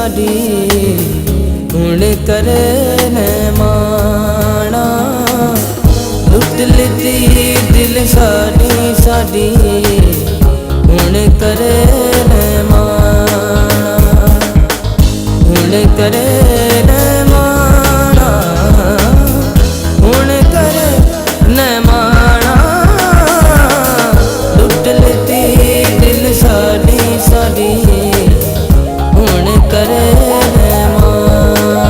साडी हुण करे न माना। लुट लिती दिल साडी साडी हुण करे न माना। हुण करे न माना, हुण करे न माना। लुट लिती दिल साडी साडी हुण करे न माना।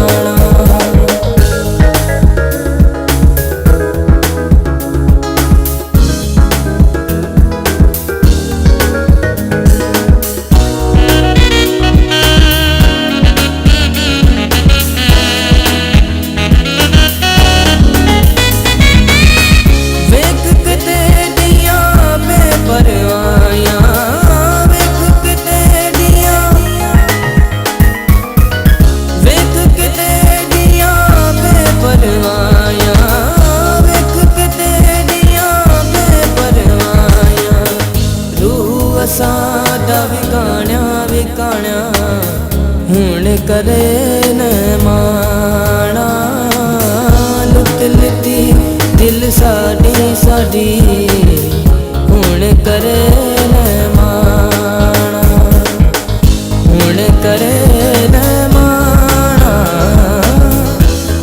साडा विकाणिया विकाणिया हुण करे न माना। लुट लिती दिल साडी साडी हुण करे न माना। हुण करे न माना,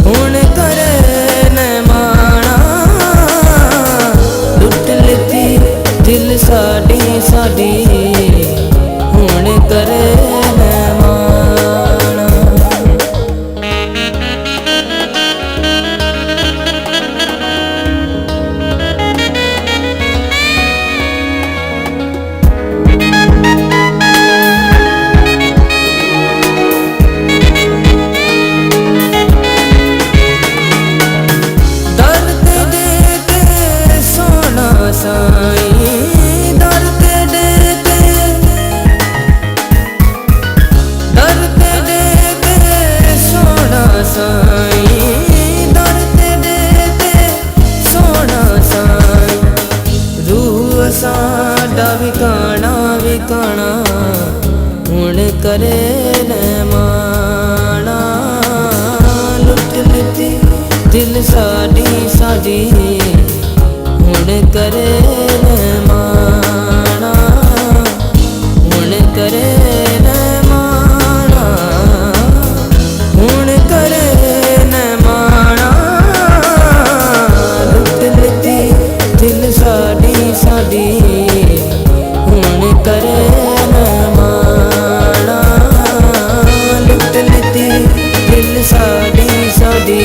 हुण करे न माना। लुट लिती दिल साडी साडी हुण करे न माना। दर्द दे के सोना साईं, दर्द दे के सोना साईं, दर्द दे के सोना साईं। रूह साडा विकाणा विकाणा हुण करे न माना। लुट लिती दिल साडी साडी हुण करे न माना। हुण करे न माना, हुण करे न माना। लुट लिती दिल साडी साडी हुण करे न माना। लुट लिती दिल साडी साडी